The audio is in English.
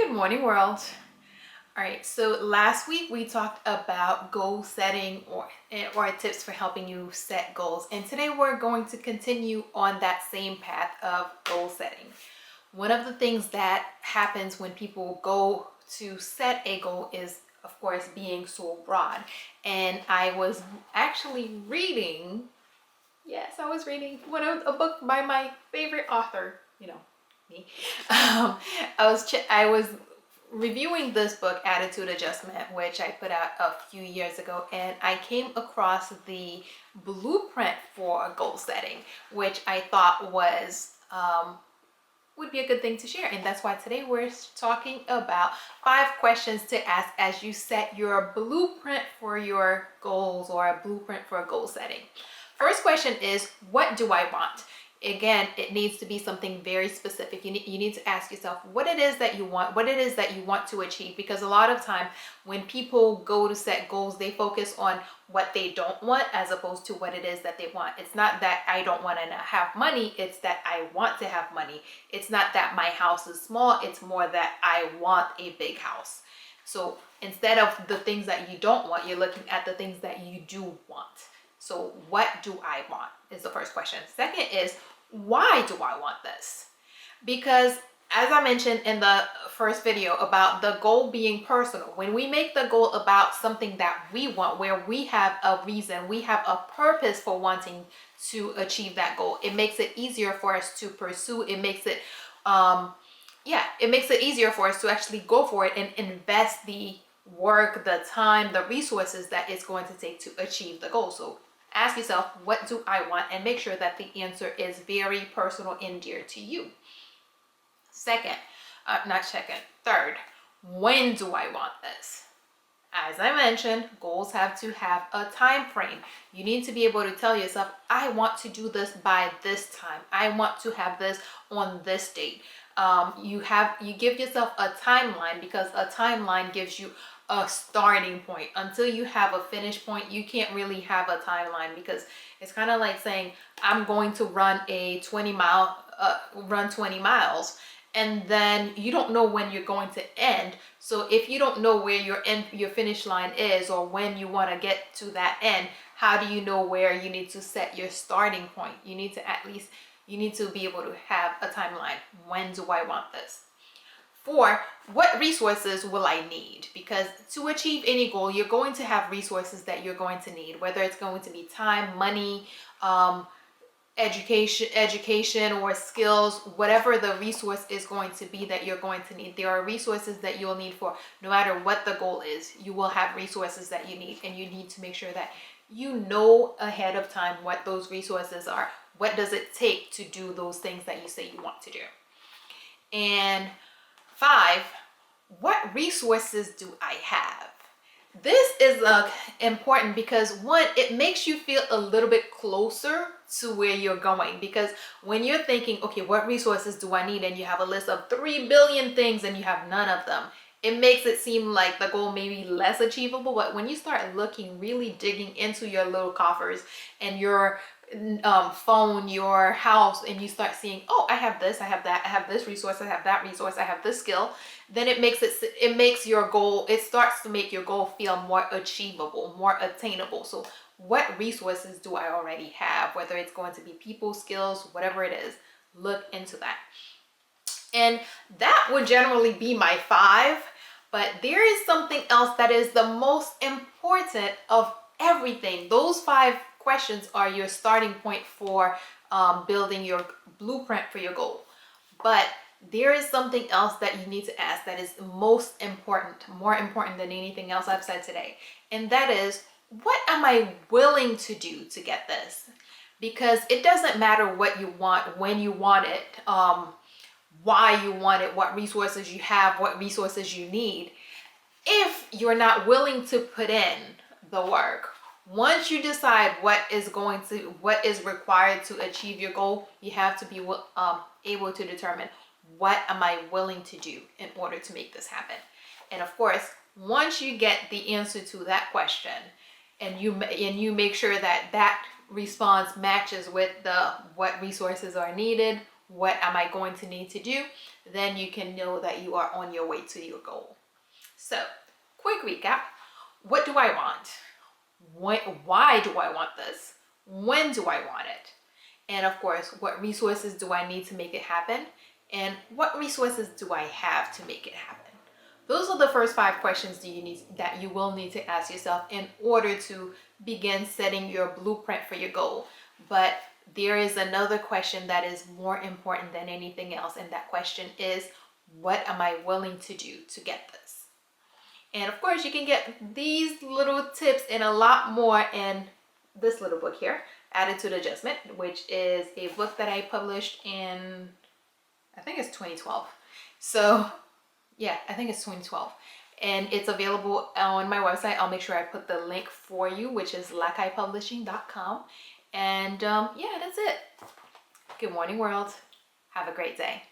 Good morning, world. All right, so last week we talked about goal setting or tips for helping you set goals. And today we're going to continue on that same path of goal setting. One of the things that happens when people go to set a goal is, of course, being so broad. And I was actually reading, yes, I was reading a book by my favorite author, me. I was reviewing this book, Attitude Adjustment, which I put out a few years ago, and I came across the blueprint for goal setting, which I thought would be a good thing to share. And that's why today we're talking about 5 questions to ask as you set your blueprint for your goals or a blueprint for goal setting. First question is, what do I want? Again, it needs to be something very specific. You need to ask yourself what it is that you want, what it is that you want to achieve. Because a lot of time when people go to set goals, they focus on what they don't want as opposed to what it is that they want. It's not that I don't want to have money, it's that I want to have money. It's not that my house is small, it's more that I want a big house. So instead of the things that you don't want, you're looking at the things that you do want. So what do I want is the first question. Second is, why do I want this? Because as I mentioned in the first video about the goal being personal, when we make the goal about something that we want, where we have a reason, we have a purpose for wanting to achieve that goal, it makes it easier for us to pursue. It makes it, it makes it easier for us to actually go for it and invest the work, the time, the resources that it's going to take to achieve the goal. So ask yourself, what do I want? And make sure that the answer is very personal and dear to you. Third, when do I want this? As I mentioned, goals have to have a time frame. You need to be able to tell yourself, I want to do this by this time. I want to have this on this date. You give yourself a timeline, because a timeline gives you a starting point. Until you have a finish point, you can't really have a timeline, because it's kind of like saying, I'm going to run a 20 miles, and then you don't know when you're going to end. So if you don't know where your finish line is, or when you want to get to that end, how do you know where you need to set your starting point? You need to be able to have a timeline. When do I want this? 4, what resources will I need? Because to achieve any goal, you're going to have resources that you're going to need, whether it's going to be time, money, education or skills, whatever the resource is going to be that you're going to need. There are resources that you'll need for no matter what the goal is. You will have resources that you need, and you need to make sure that you know ahead of time what those resources are. What does it take to do those things that you say you want to do? And 5, what resources do I have? This is important because, one, it makes you feel a little bit closer to where you're going. Because when you're thinking, okay, what resources do I need? And you have a list of 3 billion things and you have none of them, it makes it seem like the goal may be less achievable. But when you start looking, really digging into your little coffers and your phone, your house, and you start seeing, oh, I have this, I have that, I have this resource, I have that resource, I have this skill, then it starts to make your goal feel more achievable, more attainable. So what resources do I already have? Whether it's going to be people, skills, whatever it is, look into that. And that would generally be my 5, but there is something else that is the most important of everything. Those 5 questions are your starting point for building your blueprint for your goal. But there is something else that you need to ask that is most important, more important than anything else I've said today. And that is, what am I willing to do to get this? Because it doesn't matter what you want, when you want it, why you want it, what resources you have, what resources you need. If you're not willing to put in the work, once you decide what is required to achieve your goal, you have to be able to determine, what am I willing to do in order to make this happen? And of course, once you get the answer to that question, and you make sure that response matches with what resources are needed, what am I going to need to do, then you can know that you are on your way to your goal. So, quick recap. What do I want? Why do I want this? When do I want it? And of course, what resources do I need to make it happen? And what resources do I have to make it happen? Those are the first 5 questions that you will need to ask yourself in order to begin setting your blueprint for your goal. But there is another question that is more important than anything else, and that question is, what am I willing to do to get this? And of course, you can get these little tips and a lot more in this little book here, Attitude Adjustment, which is a book that I published in, I think it's 2012. So yeah, I think it's 2012. And it's available on my website. I'll make sure I put the link for you, which is lakaipublishing.com. And yeah, that's it. Good morning, world. Have a great day.